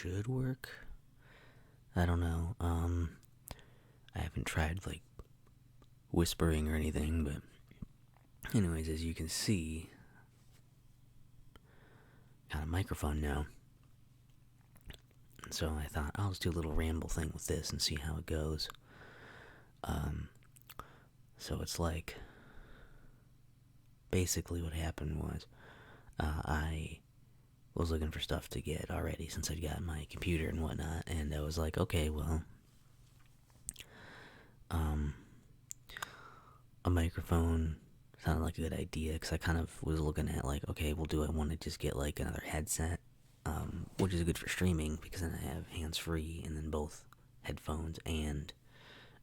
should work. I don't know. I haven't tried, like, whispering or anything, but anyways, as you can see, got a microphone now. So I thought I'll just do a little ramble thing with this and see how it goes. So it's like, basically what happened was, I was looking for stuff to get already since I'd got my computer and whatnot, and I was like, okay, well, a microphone sounded like a good idea, because I kind of was looking at, like, okay, well, do I want to just get, like, another headset, which is good for streaming, because then I have hands-free, and then both headphones and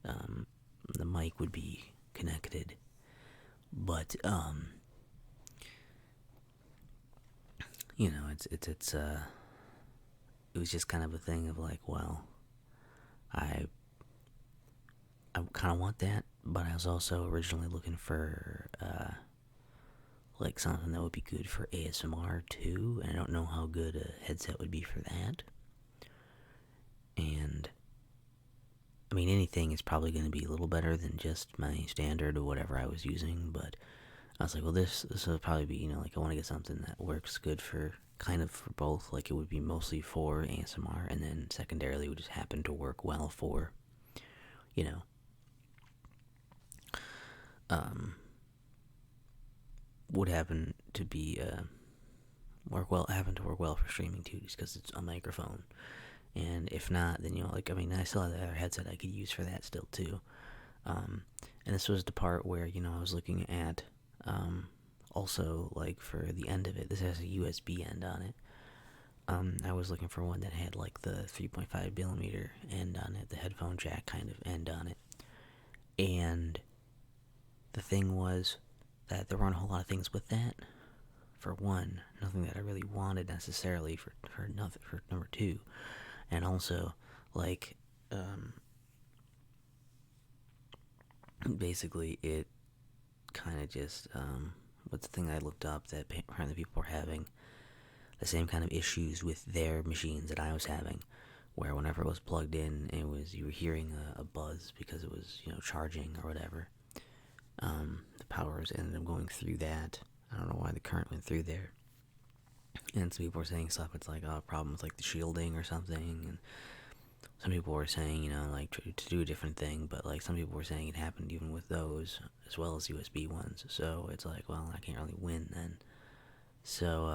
the mic would be connected. But you know, it was just kind of a thing of like, well, I kind of want that, but I was also originally looking for like something that would be good for ASMR too, and I don't know how good a headset would be for that. And I mean, anything is probably going to be a little better than just my standard or whatever I was using, but I was like, well, this will probably be, like, I want to get something that works good for kind of for both. Like, it would be mostly for ASMR, and then secondarily would just happen to work well for, would happen to be happen to work well for streaming too, just because it's a microphone. And if not, then I still have the other headset I could use for that still too. And this was the part where I was looking at also, like, for the end of it, this has a USB end on it. I was looking for one that had like the 3.5 millimeter end on it, the headphone jack kind of end on it. And the thing was that there weren't a whole lot of things with that. For one, nothing that I really wanted necessarily for number two. And also, like, basically it kind of just, what's the thing I looked up that apparently people were having the same kind of issues with their machines that I was having, where whenever it was plugged in, you were hearing a buzz because it was, charging or whatever. The powers ended up going through that. I don't know why the current went through there. And some people were saying stuff, it's like, a problem with, like, the shielding or something, and some people were saying, like, to do a different thing, but, like, some people were saying it happened even with those, as well as USB ones, so it's like, well, I can't really win then. So,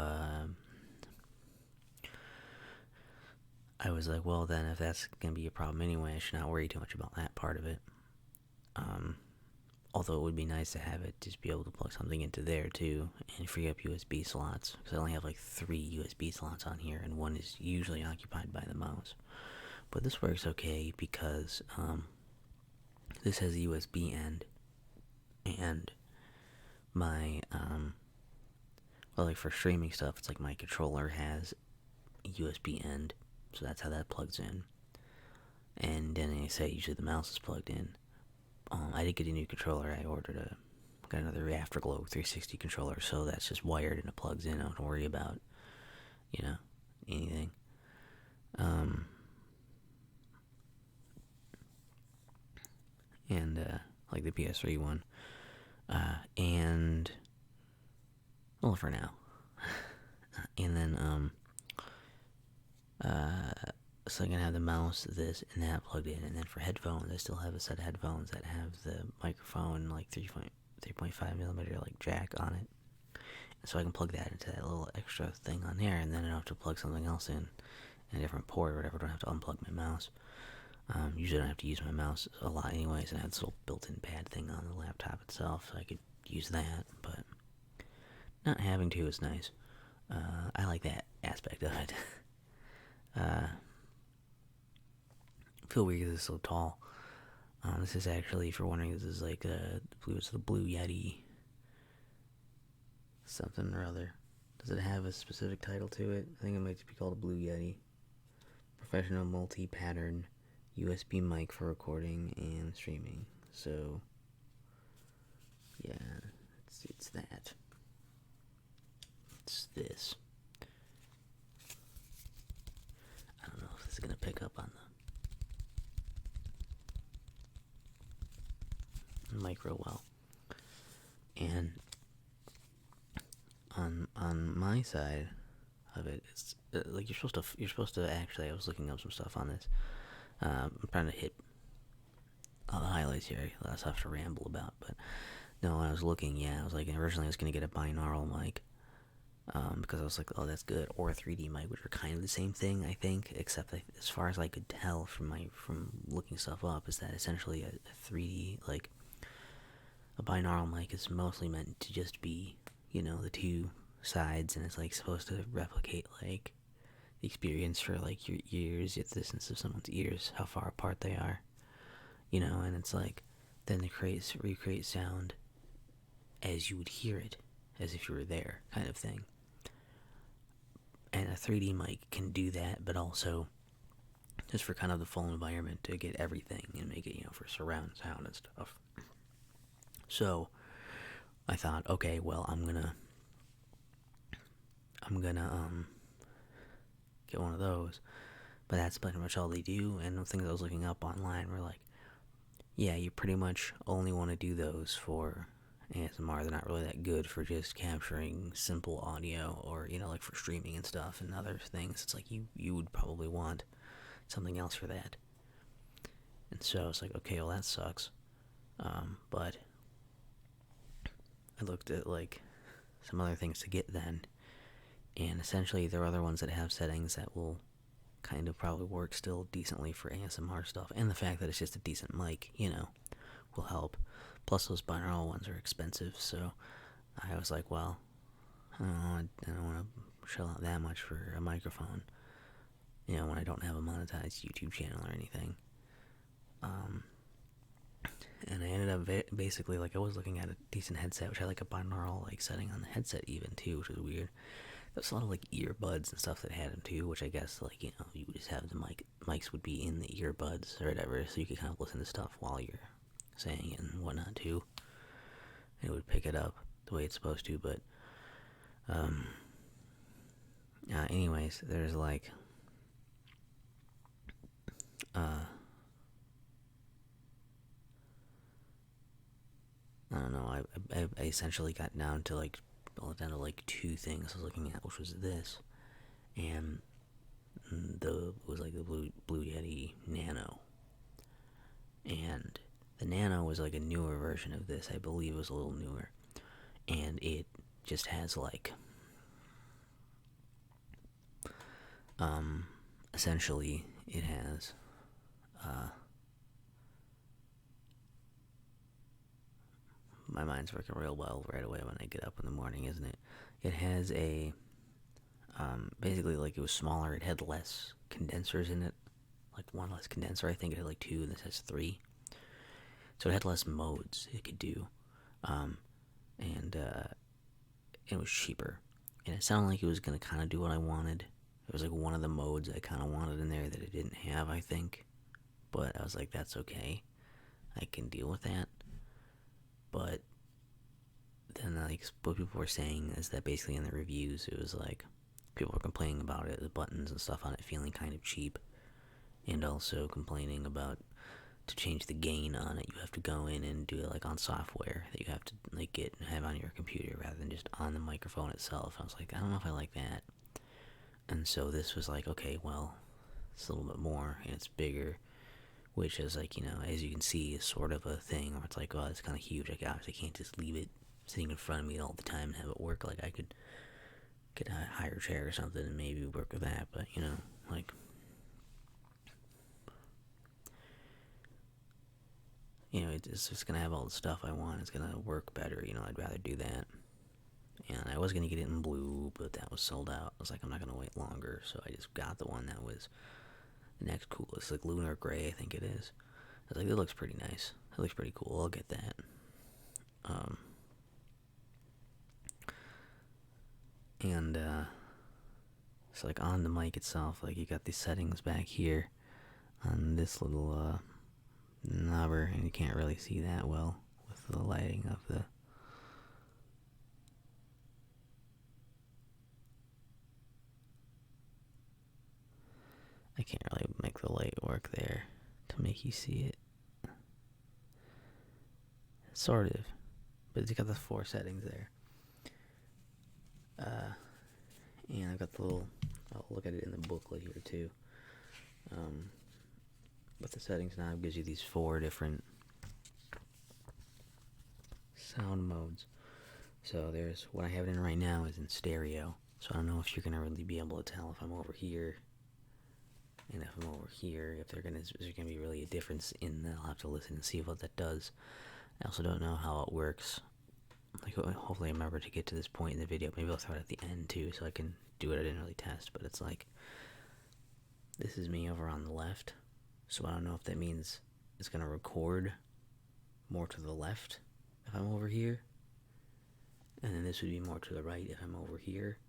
I was like, well, then, if that's gonna be a problem anyway, I should not worry too much about that part of it. Although it would be nice to have it just be able to plug something into there too and free up USB slots, because I only have like 3 USB slots on here, and one is usually occupied by the mouse. But this works okay because this has a USB end, and my like, for streaming stuff, it's like my controller has a USB end, so that's how that plugs in. And then I say usually the mouse is plugged in. I did get a new controller. I got another Afterglow 360 controller, so that's just wired and it plugs in. I don't worry about, anything. And like the PS3 one. And, well, for now. And then, so I'm gonna have the mouse, this, and that plugged in. And then for headphones, I still have a set of headphones that have the microphone, like 3.5 millimeter, like, jack on it. So I can plug that into that little extra thing on there, and then I don't have to plug something else in a different port or whatever. I don't have to unplug my mouse. Usually I don't have to use my mouse a lot anyways, and I have this little built-in pad thing on the laptop itself, so I could use that, but not having to is nice. I like that aspect of it. I feel weird because it's so tall. This is actually, for wondering, this is like it's the Blue Yeti something or other. Does it have a specific title to it? I think it might be called a Blue Yeti. Professional multi-pattern USB mic for recording and streaming. So, yeah, it's that. It's this. I don't pick up on the mic real well. And on my side of it, it's like you're supposed to actually. I was looking up some stuff on this. I'm trying to hit all the highlights here. Less stuff to ramble about, but no, when I was looking, I was like, originally I was gonna get a binaural mic, because I was like, oh, that's good, or a 3D mic, which are kind of the same thing, I think, except as far as I could tell from looking stuff up, is that essentially a 3D, like, a binaural mic is mostly meant to just be, the two sides, and it's, like, supposed to replicate, like, the experience for, like, your ears, the distance of someone's ears, how far apart they are, and it's, like, then it recreate sound as you would hear it, as if you were there, kind of thing. And a 3D mic can do that, but also just for kind of the full environment to get everything and make it, for surround sound and stuff. So I thought, okay, well, I'm gonna get one of those. But that's pretty much all they do. And the things I was looking up online were like, yeah, you pretty much only want to do those for ASMR. They're not really that good for just capturing simple audio, or like for streaming and stuff and other things. It's like you would probably want something else for that. And so I was like, okay, well, that sucks. But I looked at like some other things to get then, and essentially there are other ones that have settings that will kind of probably work still decently for ASMR stuff, and the fact that it's just a decent mic, will help. Plus those binaural ones are expensive, so I was like, well, I don't want to shell out that much for a microphone, when I don't have a monetized YouTube channel or anything. And I ended up basically, like, I was looking at a decent headset, which had like a binaural like setting on the headset even too, which was weird. There's a lot of like earbuds and stuff that had them too, which I guess like you would just have the mics would be in the earbuds or whatever, so you could kind of listen to stuff while you're saying it and whatnot too. And it would pick it up the way it's supposed to, but anyways, there's like I don't know. I essentially got down to like two things I was looking at, which was this, and it was like the Blue Yeti Nano, and the Nano was like a newer version of this. I believe it was a little newer, and it just has like essentially it has my mind's working real well right away when I get up in the morning, isn't it? It has a basically, like, it was smaller. It had less condensers in it, like one less condenser. I think it had like 2, and this has 3. So it had less modes it could do, and it was cheaper, and it sounded like it was gonna kind of do what I wanted. It was like one of the modes I kind of wanted in there that it didn't have, I think, but I was like, that's okay, I can deal with that. But then, like, what people were saying is that basically in the reviews, it was like people were complaining about it, the buttons and stuff on it feeling kind of cheap, and also complaining about, to change the gain on it, you have to go in and do it like on software that you have to like get and have on your computer rather than just on the microphone itself. I was like, I don't know if I like that. And so this was like, okay, well, it's a little bit more and it's bigger, which is like, as you can see, is sort of a thing where it's like, oh, it's kind of huge. Like, obviously I can't just leave it sitting in front of me all the time and have it work. Like, I could get a higher chair or something and maybe work with that, but like, it's just gonna have all the stuff I want. It's gonna work better. I'd rather do that. And I was gonna get it in blue, but that was sold out. I was like, I'm not gonna wait longer, so I just got the one that was the next coolest, like lunar gray, I think it is. I was like, it looks pretty nice. It looks pretty cool. I'll get that. And it's like on the mic itself, like you got these settings back here on this little knobber, and you can't really see that well with the lighting of the I can't really make work there to make you see it. Sort of. But it's got the 4 settings there. And I've got the little, I'll look at it in the booklet here too. But the settings knob gives you these 4 different sound modes. So there's, what I have it in right now is in stereo. So I don't know if you're going to really be able to tell if I'm over here and if I'm over here, if is there going to be really a difference in that. I'll have to listen and see what that does. I also don't know how it works. Like, hopefully I remember to get to this point in the video. Maybe I'll throw it at the end too so I can do it. I didn't really test, but it's like, this is me over on the left. So I don't know if that means it's going to record more to the left if I'm over here. And then this would be more to the right if I'm over here.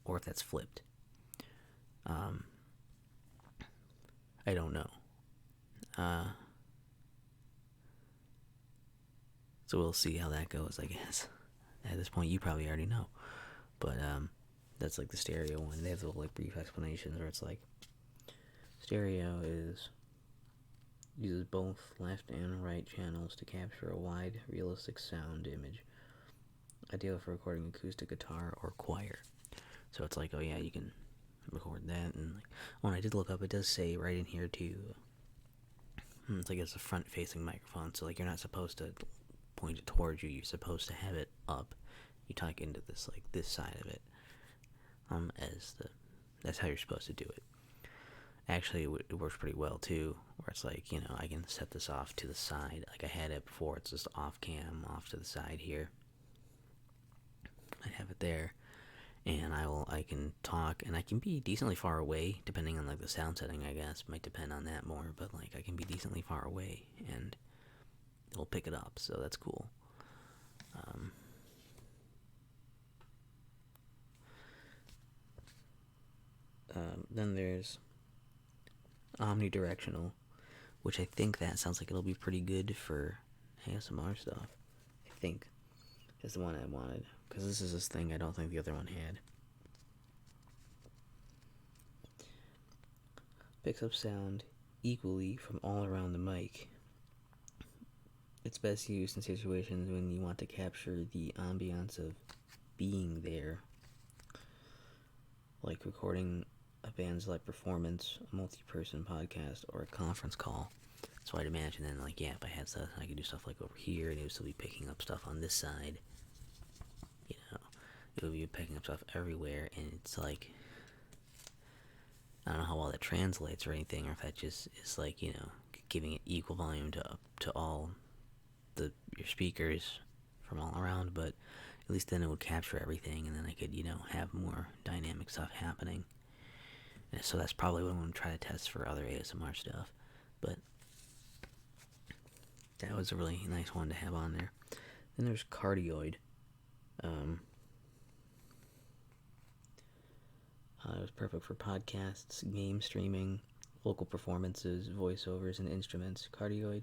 Or if that's flipped. I don't know. So we'll see how that goes, I guess. At this point, you probably already know. But that's like the stereo one. They have little like brief explanations where it's like, stereo uses both left and right channels to capture a wide, realistic sound image. Ideal for recording acoustic guitar or choir. So it's like, oh yeah, you can record that. And like, when I did look up, it does say right in here too. It's like it's a front-facing microphone, so like you're not supposed to point it towards you. You're supposed to have it up. You talk into this like this side of it. That's how you're supposed to do it. Actually, it works pretty well too, where it's like, you know, I can set this off to the side. Like I had it before, it's just off cam, off to the side here. I have it there, and I can talk, and I can be decently far away, depending on like the sound setting, I guess. Might depend on that more, but like I can be decently far away, and it'll pick it up, so that's cool. Then there's omnidirectional, which I think that sounds like it'll be pretty good for ASMR stuff. I think is the one I wanted, because this is this thing I don't think the other one had. Picks up sound equally from all around the mic. It's best used in situations when you want to capture the ambiance of being there, like recording a band's live performance, a multi-person podcast, or a conference call. So I'd imagine then, like, yeah, if I had stuff, I could do stuff like over here, and it would still be picking up stuff on this side. You know, it would be picking up stuff everywhere, and it's like, I don't know how well that translates or anything, or if that just is like, you know, giving it equal volume to all your speakers from all around, but at least then it would capture everything, and then I could, you know, have more dynamic stuff happening. And so that's probably what I'm going to try to test for other ASMR stuff. But that was a really nice one to have on there. Then there's cardioid. It was perfect for podcasts, game streaming, local performances, voiceovers, and instruments. Cardioid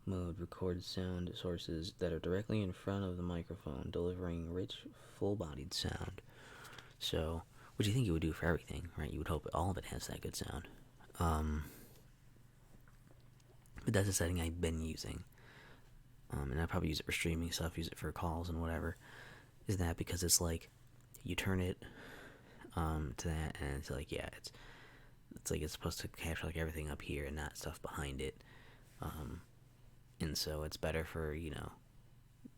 mode records sound sources that are directly in front of the microphone, delivering rich, full-bodied sound. So, which you think you would do for everything, right? You would hope all of it has that good sound. But that's a setting I've been using. And I probably use it for streaming stuff, use it for calls and whatever. Is that because it's like, you turn it to that, and it's like, yeah, it's like it's supposed to capture like everything up here and not stuff behind it. And so it's better for, you know,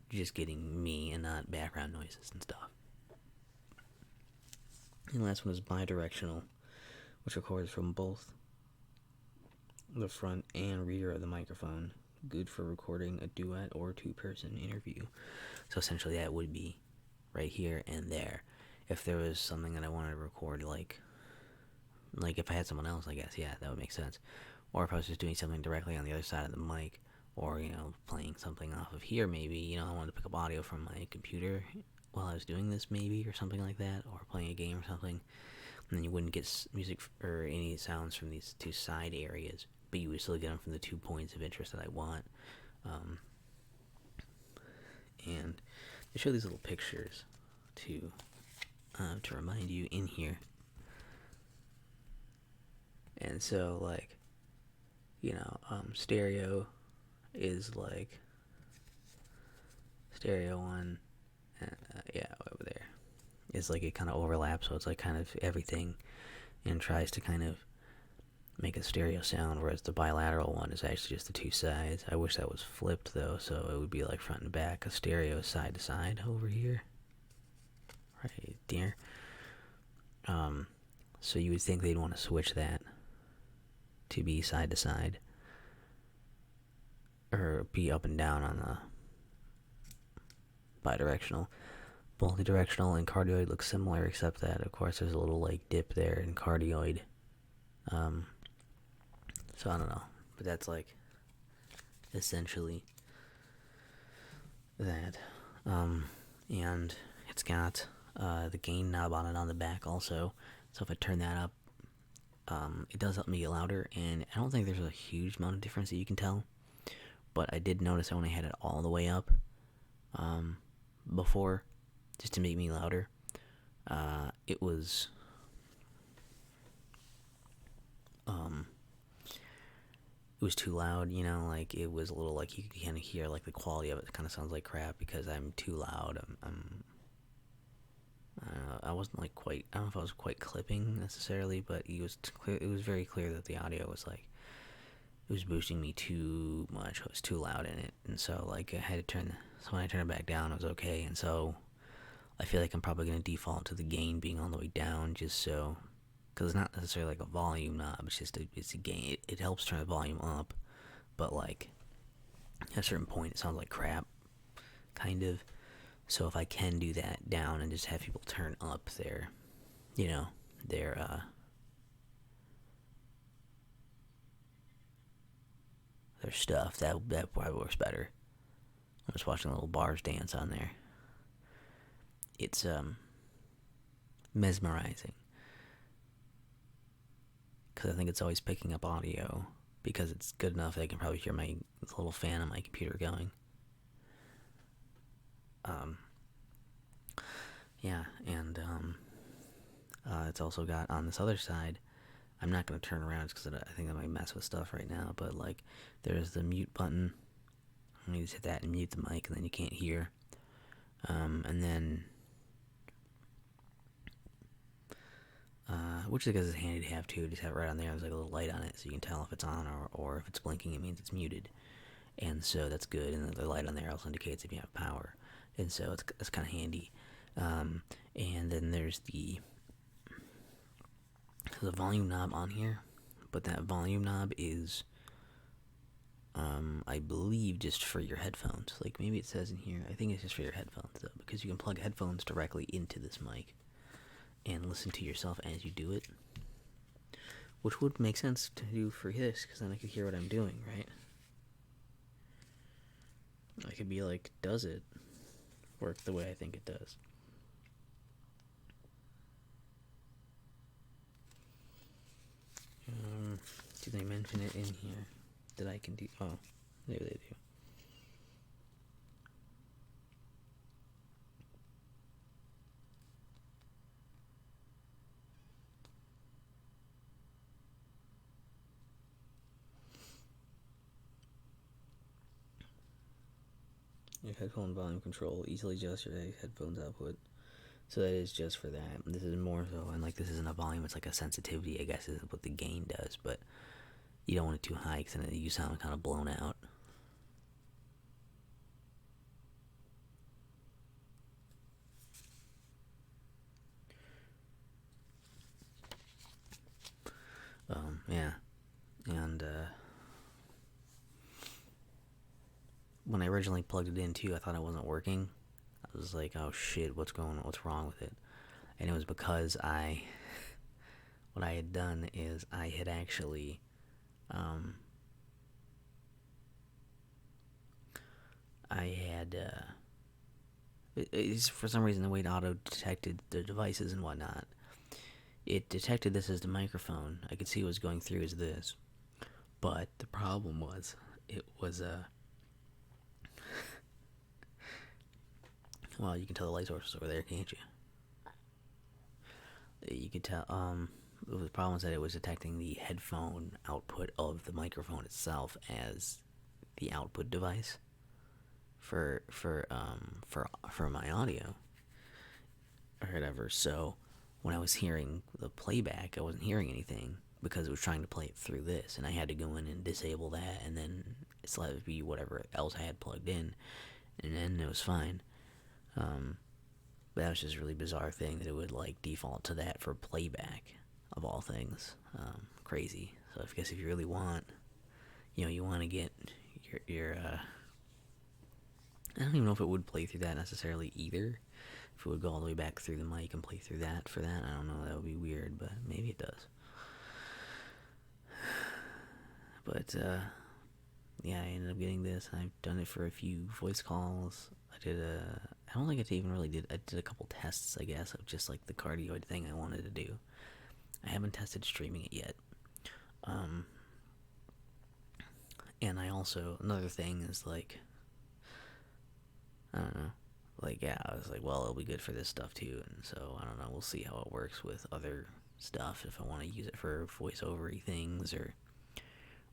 just getting me and not background noises and stuff. And the last one is bidirectional, which records from both the front and rear of the microphone. Good for recording a duet or two-person interview. So essentially that would be right here and there. If there was something that I wanted to record, like if I had someone else, I guess, yeah, that would make sense. Or if I was just doing something directly on the other side of the mic, or, you know, playing something off of here, maybe, you know, I wanted to pick up audio from my computer while I was doing this, maybe, or something like that, or playing a game or something, and then you wouldn't get music or any sounds from these two side areas, but you would still get them from the 2 points of interest that I want. And they show these little pictures to remind you in here. And so, like, stereo is like stereo one, yeah, over there is like it kind of overlaps, so it's like kind of everything, and tries to kind of make a stereo sound, whereas the bilateral one is actually just the two sides. I wish that was flipped though, so it would be like front and back. A stereo side to side over here, right there. So you would think they'd want to switch that to be side to side, or be up and down on the bidirectional. Multidirectional and cardioid look similar, except that of course there's a little like dip there in cardioid. So I don't know, but that's like essentially that. And it's got the gain knob on it on the back also. So if I turn that up, it does help me get louder, and I don't think there's a huge amount of difference that you can tell. But I did notice I only had it all the way up before, just to make me louder. It was too loud, like it was a little like you could kind of hear like the quality of it kind of sounds like crap because I'm too loud. I wasn't like quite. I don't know if I was quite clipping necessarily, but it was clear. It was very clear that the audio was like it was boosting me too much. I was too loud in it, and so like I had to turn. So when I turned it back down, it was okay. And so I feel like I'm probably gonna default to the gain being all the way down, just so because it's not necessarily like a volume knob. It's just it's a gain. It helps turn the volume up, but like at a certain point, it sounds like crap, kind of. So if I can do that down and just have people turn up their, their stuff, that probably works better. I'm just watching little bars dance on there. It's mesmerizing because I think it's always picking up audio because it's good enough that I can probably hear my little fan on my computer going. Yeah, and it's also got on this other side. I'm not gonna turn around because I think I might mess with stuff right now. But like, there's the mute button. You just hit that and mute the mic, and then you can't hear. And then, which I guess is handy to have too. Just have it right on there. There's like a little light on it, so you can tell if it's on or if it's blinking. It means it's muted, and so that's good. And the light on there also indicates if you have power, and so it's kind of handy. And then there's the volume knob on here, but that volume knob is, I believe, just for your headphones. Like maybe it says in here, I think it's just for your headphones though, because you can plug headphones directly into this mic and listen to yourself as you do it, which would make sense to do for this, because then I could hear what I'm doing, right? I could be like, does it work the way I think it does? Did they mention it in here that I can do? Oh, maybe they do. Your headphone volume control, easily adjust your headphones output. So that is just for that. This is more so, and like this isn't a volume, it's like a sensitivity, I guess is what the gain does, but you don't want it too high because then you sound kind of blown out. Yeah. And when I originally plugged it in too, I thought it wasn't working. I was like, oh shit, what's wrong with it? And it was because what I had done is I had actually, for some reason the way it auto-detected the devices and whatnot, it detected this as the microphone. I could see what was going through as this. But the problem was, it was well, you can tell the light source is over there, can't you? You can tell, the problem was that it was detecting the headphone output of the microphone itself as the output device for my audio or whatever. So when I was hearing the playback, I wasn't hearing anything because it was trying to play it through this, and I had to go in and disable that, and then it's let it be whatever else I had plugged in, and then it was fine. But that was just a really bizarre thing that it would like default to that for playback of all things. Crazy. So I guess if you really want, you want to get your I don't even know if it would play through that necessarily either. If it would go all the way back through the mic and play through that for that, I don't know. That would be weird, but maybe it does. But yeah, I ended up getting this. I've done it for a few voice calls. I don't think I even really did. I did a couple tests, I guess, of just like the cardioid thing I wanted to do. I haven't tested streaming it yet. And I also, another thing is like, I don't know. Like, yeah, I was like, well, it'll be good for this stuff too. And so, I don't know. We'll see how it works with other stuff. If I want to use it for voiceover-y things or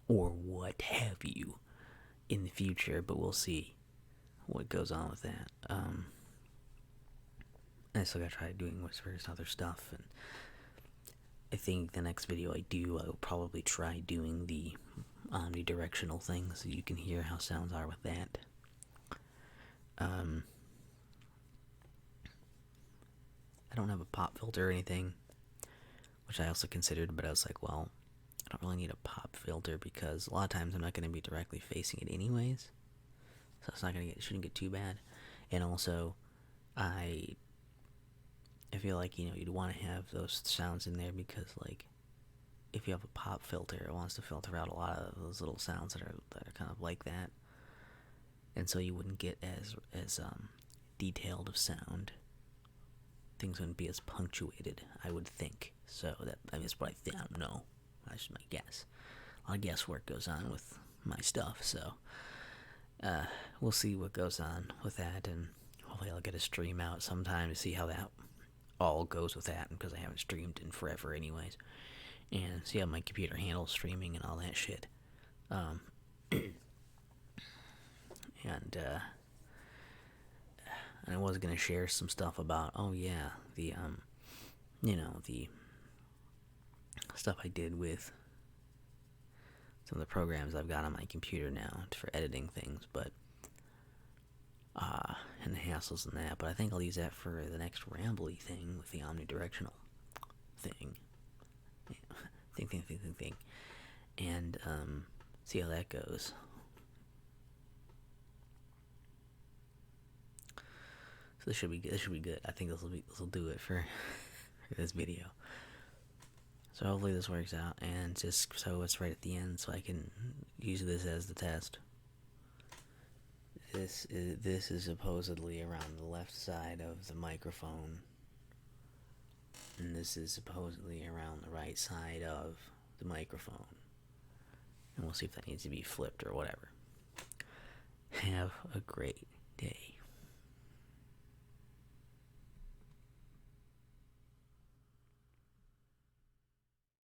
what have you in the future. But we'll see what goes on with that. I still gotta try doing various other stuff. And I think the next video I do, I'll probably try doing the omnidirectional thing so you can hear how sounds are with that. I don't have a pop filter or anything, which I also considered, but I was like, well, I don't really need a pop filter because a lot of times I'm not going to be directly facing it anyways, so it shouldn't get too bad. And also, I feel like you'd want to have those sounds in there because like if you have a pop filter, it wants to filter out a lot of those little sounds that are kind of like that, and so you wouldn't get as detailed of sound. Things wouldn't be as punctuated, I would think. So that's what I think. I don't know. That's just my guess. A lot of guesswork goes on with my stuff, so we'll see what goes on with that, and hopefully I'll get a stream out sometime to see how that all goes with that, because I haven't streamed in forever anyways, and see how my computer handles streaming and all that shit. And I was gonna share some stuff about the the stuff I did with some of the programs I've got on my computer now for editing things, but and the hassles and that. But I think I'll use that for the next rambly thing with the omnidirectional thing. Thing. And see how that goes. So this should be good. I think this will do it for this video. So hopefully this works out, and just so it's right at the end, so I can use this as the test. This is supposedly around the left side of the microphone, and this is supposedly around the right side of the microphone. And we'll see if that needs to be flipped or whatever. Have a great day.